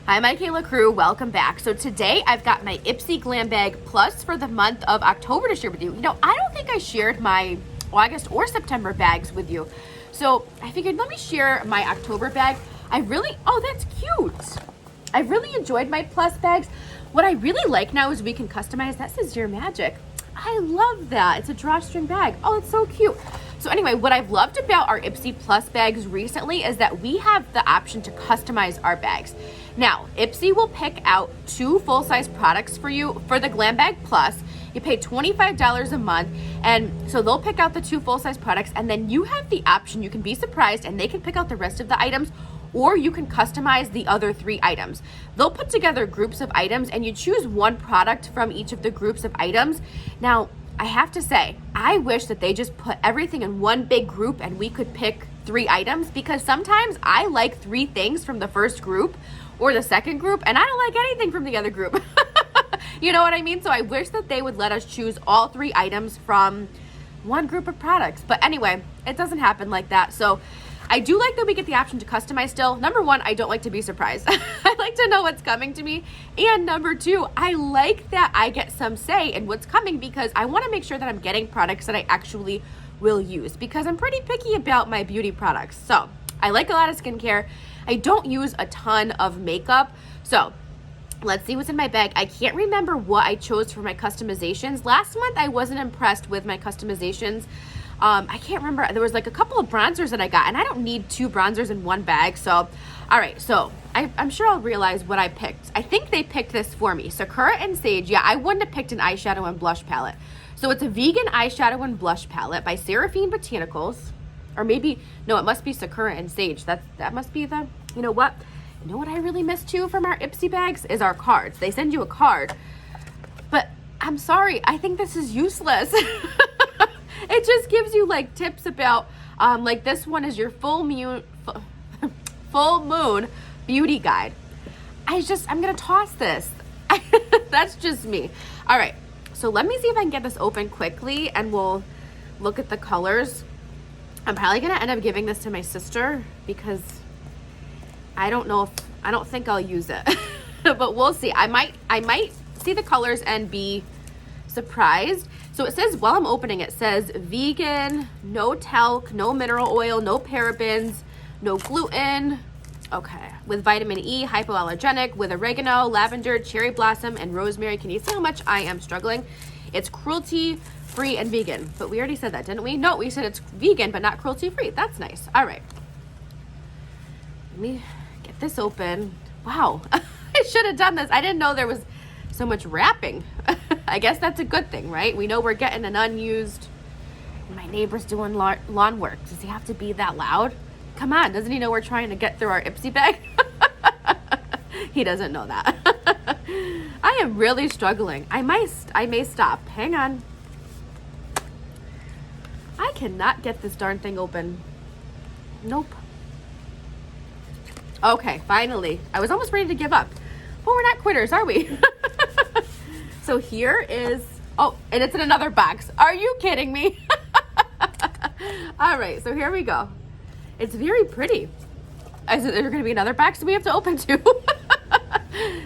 Hi, my Kayla crew, welcome back. So today I've got my Ipsy Glam Bag Plus for the month of October to share with you. You know, I don't think I shared my August or September bags with you. So I figured let me share my October bag. Oh, that's cute. I really enjoyed my Plus bags. What I really like now is we can customize. That says Your Magic. I love that. It's a drawstring bag. Oh, it's so cute. So anyway, what I've loved about our Ipsy Plus bags recently is that we have the option to customize our bags. Now, Ipsy will pick out 2 full-size products for you for the Glam Bag Plus. You pay $25 a month, and so they'll pick out the 2 full-size products, and then you have the option. You can be surprised, and they can pick out the rest of the items, or you can customize the other 3 items. They'll put together groups of items, and you choose one product from each of the groups of items. Now, I have to say, I wish that they just put everything in one big group and we could pick 3 items, because sometimes I like 3 things from the first group or the second group, and I don't like anything from the other group. You know what I mean? So I wish that they would let us choose all 3 items from one group of products. But anyway, it doesn't happen like that. So I do like that we get the option to customize still. Number 1, I don't like to be surprised. I like to know what's coming to me. And number 2, I like that I get some say in what's coming, because I want to make sure that I'm getting products that I actually will use, because I'm pretty picky about my beauty products. So I like a lot of skincare. I don't use a ton of makeup. So let's see what's in my bag. I can't remember what I chose for my customizations. Last month, I wasn't impressed with my customizations. I can't remember. There was like a couple of bronzers that I got, and I don't need 2 bronzers in one bag. So, all right. So I'm sure I'll realize what I picked. I think they picked this for me. Sakura and Sage. Yeah, I wouldn't have picked an eyeshadow and blush palette. So it's a vegan eyeshadow and blush palette by SERAPHINE Botanicals. Or maybe, no, it must be Sakura and Sage. That must be the, you know what? You know what I really miss too from our Ipsy bags is our cards. They send you a card. But I'm sorry, I think this is useless. It just gives you like tips about, like this one is your full moon beauty guide. I'm gonna toss this. That's just me. All right, so let me see if I can get this open quickly and we'll look at the colors. I'm probably gonna end up giving this to my sister because I don't think I'll use it, but we'll see. I might see the colors and be surprised. So it says, while I'm opening, it says vegan, no talc, no mineral oil, no parabens, no gluten. Okay, with vitamin E, hypoallergenic, with oregano, lavender, cherry blossom, and rosemary. Can you see how much I am struggling? It's cruelty-free and vegan, but we already said that, didn't we? No, we said it's vegan, but not cruelty-free. That's nice. All right. Let me get this open. Wow, I should have done this. I didn't know there was so much wrapping. I guess that's a good thing, right? We know we're getting an unused. My neighbor's doing lawn work. Does he have to be that loud? Come on, doesn't he know we're trying to get through our Ipsy bag? He doesn't know that. I am really struggling. I may stop. Hang on. I cannot get this darn thing open. Nope. Okay, finally. I was almost ready to give up. But we're not quitters, are we? So here is, oh, and it's in another box. Are you kidding me? All right, so here we go. It's very pretty. Is there going to be another box that we have to open too?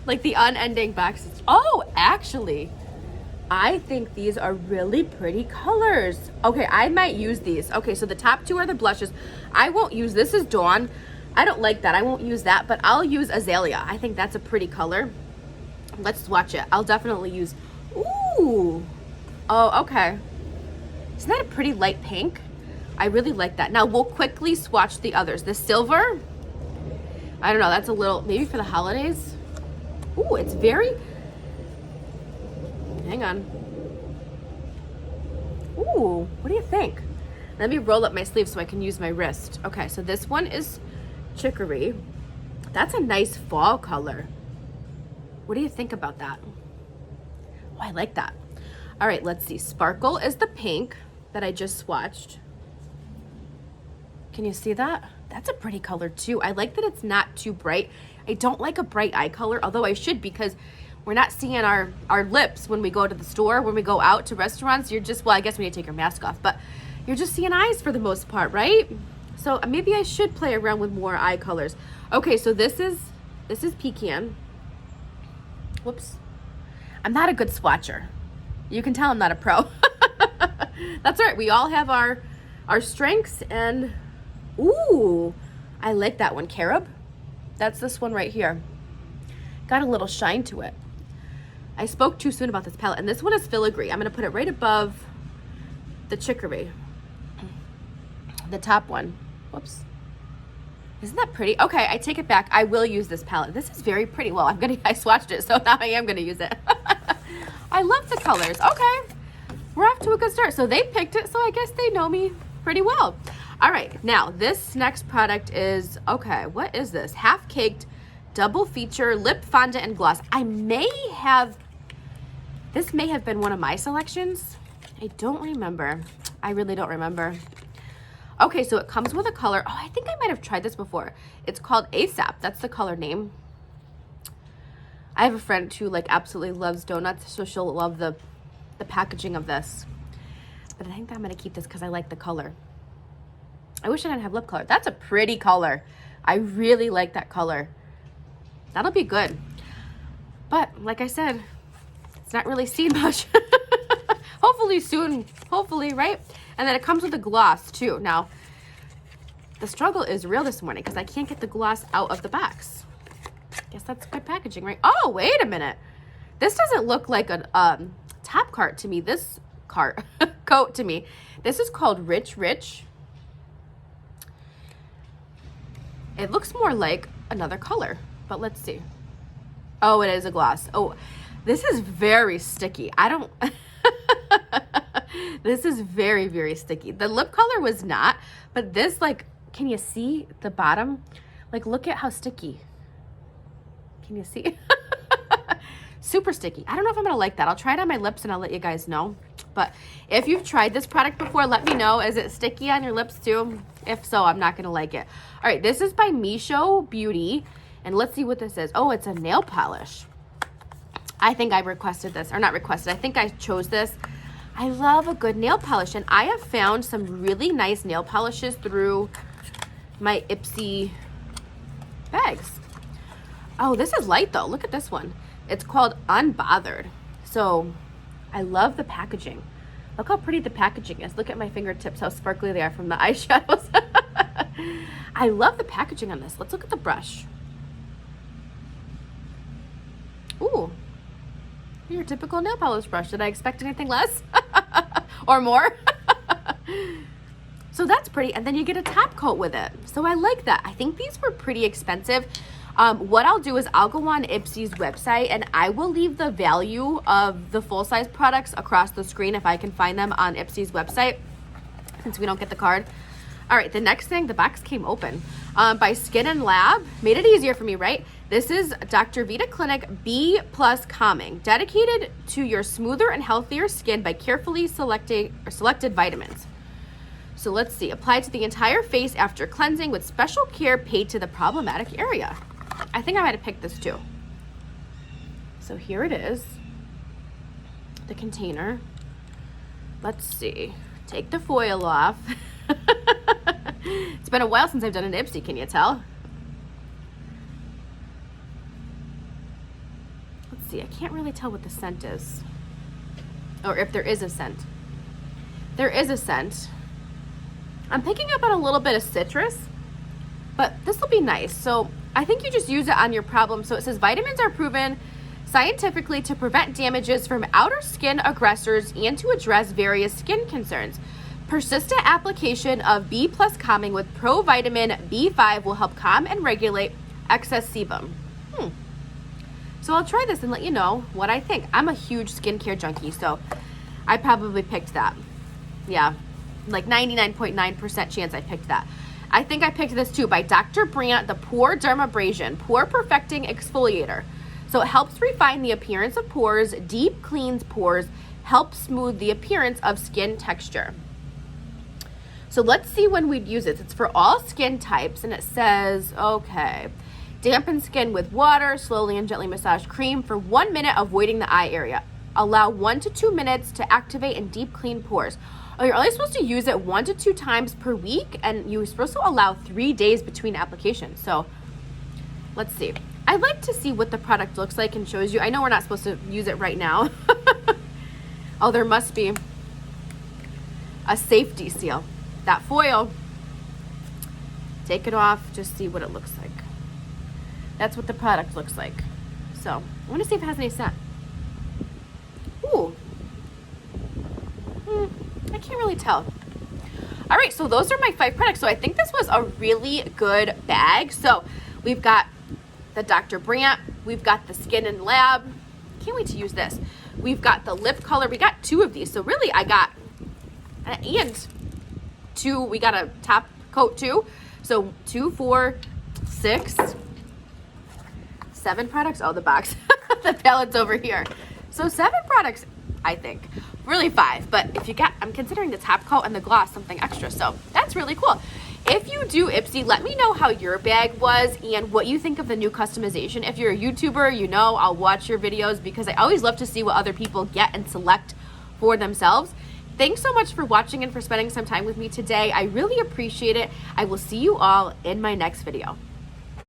Like the unending boxes. Oh, actually, I think these are really pretty colors. Okay, I might use these. Okay, so the top 2 are the blushes. I won't use, this is Dawn. I don't like that. I won't use that, but I'll use Azalea. I think that's a pretty color. Let's swatch it. I'll definitely use, ooh. Oh, okay. Isn't that a pretty light pink? I really like that. Now we'll quickly swatch the others. The silver, I don't know, that's a little, maybe for the holidays. Ooh, it's very, hang on. Ooh, what do you think? Let me roll up my sleeve so I can use my wrist. Okay, so this one is Chicory. That's a nice fall color. What do you think about that? Oh, I like that. All right, let's see. Sparkle is the pink that I just swatched. Can you see that? That's a pretty color too. I like that it's not too bright. I don't like a bright eye color, although I should, because we're not seeing our lips when we go to the store, when we go out to restaurants. You're just, well, I guess we need to take your mask off, but you're just seeing eyes for the most part, right? So maybe I should play around with more eye colors. Okay, so this is This is Pecan. Whoops. I'm not a good swatcher. You can tell I'm not a pro. That's all right. We all have our strengths, and ooh, I like that one. Carob. That's this one right here. Got a little shine to it. I spoke too soon about this palette, and this one is filigree. I'm going to put it right above the chicory. The top one. Whoops. Isn't that pretty? Okay, I take it back. I will use this palette. This is very pretty. Well, I swatched it, so now I am gonna use it. I love the colors. Okay, we're off to a good start. So they picked it, so I guess they know me pretty well. All right, now this next product is, okay, what is this? Half Caked Double Feature Lip Fondant and Gloss. This may have been one of my selections. I don't remember. I really don't remember. Okay, so it comes with a color. Oh, I think I might have tried this before. It's called ASAP. That's the color name. I have a friend who like absolutely loves donuts, so she'll love the packaging of this. But I think I'm gonna keep this because I like the color. I wish I didn't have lip color. That's a pretty color. I really like that color. That'll be good. But like I said, it's not really seen much. Hopefully soon, hopefully, right? And then it comes with a gloss too. Now, the struggle is real this morning because I can't get the gloss out of the box. Guess that's good packaging, right? Oh, wait a minute. This doesn't look like a top coat to me. This coat to me. This is called Rich Rich. It looks more like another color, but let's see. Oh, it is a gloss. Oh, this is very sticky. I don't... This is very, very sticky. The lip color was not, but this, like, can you see the bottom? Like, look at how sticky. Can you see? Super sticky. I don't know if I'm gonna like that. I'll try it on my lips and I'll let you guys know. But if you've tried this product before, let me know. Is it sticky on your lips too? If so, I'm not gonna like it. All right, this is by MISCHO Beauty. And let's see what this is. Oh, it's a nail polish. I think I requested this, or not requested. I think I chose this. I love a good nail polish, and I have found some really nice nail polishes through my Ipsy bags. Oh, this is light though. Look at this one. It's called Unbothered. So I love the packaging. Look how pretty the packaging is. Look at my fingertips, how sparkly they are from the eyeshadows. I love the packaging on this. Let's look at the brush. Ooh. Your typical nail polish brush. Did I expect anything less? Or more? So that's pretty. And then you get a top coat with it. So I like that. I think these were pretty expensive. What I'll do is I'll go on Ipsy's website and I will leave the value of the full-size products across the screen if I can find them on Ipsy's website, since we don't get the card. All right, the next thing, the box came open by SKIN&LAB. Made it easier for me, right? This is Dr. Vita Clinic B+ Calming, dedicated to your smoother and healthier skin by carefully selected vitamins. So let's see, applied to the entire face after cleansing with special care paid to the problematic area. I think I might have picked this too. So here it is, the container. Let's see, take the foil off. It's been a while since I've done an Ipsy, can you tell? Let's see, I can't really tell what the scent is. Or if there is a scent. There is a scent. I'm picking up on a little bit of citrus, but this will be nice. So I think you just use it on your problem. So it says vitamins are proven scientifically to prevent damages from outer skin aggressors and to address various skin concerns. Persistent application of B+ calming with provitamin B5 will help calm and regulate excess sebum. So I'll try this and let you know what I think. I'm a huge skincare junkie, so I probably picked that. Yeah, like 99.9% chance I picked that. I think I picked this too by Dr. Brandt, the PoreDermabrasion Pore Perfecting Exfoliator. So it helps refine the appearance of pores, deep cleans pores, helps smooth the appearance of skin texture. So let's see when we'd use it. It's for all skin types, and it says, okay, dampen skin with water, slowly and gently massage cream for 1 minute, avoiding the eye area. Allow 1 to 2 minutes to activate and deep clean pores. Oh, you're only supposed to use it 1 to 2 times per week, and you're supposed to allow 3 days between applications. So let's see. I'd like to see what the product looks like and shows you. I know we're not supposed to use it right now. Oh, there must be a safety seal. That foil, take it off, just see what it looks like. That's what the product looks like. So I want to see if it has any scent. Ooh. I can't really tell. All right, so those are my 5 products. So I think this was a really good bag. So we've got the Dr. Brandt, we've got the SKIN&LAB. Can't wait to use this. We've got the lip color. We got 2 of these. So really I got, and 2, we got a top coat too. So 2, 4, 6, 7 products. Oh, the box, the palette's over here. So 7 products, I think. Really 5, but if you got, I'm considering the top coat and the gloss something extra. So that's really cool. If you do Ipsy, let me know how your bag was and what you think of the new customization. If you're a YouTuber, you know I'll watch your videos because I always love to see what other people get and select for themselves. Thanks so much for watching and for spending some time with me today. I really appreciate it. I will see you all in my next video.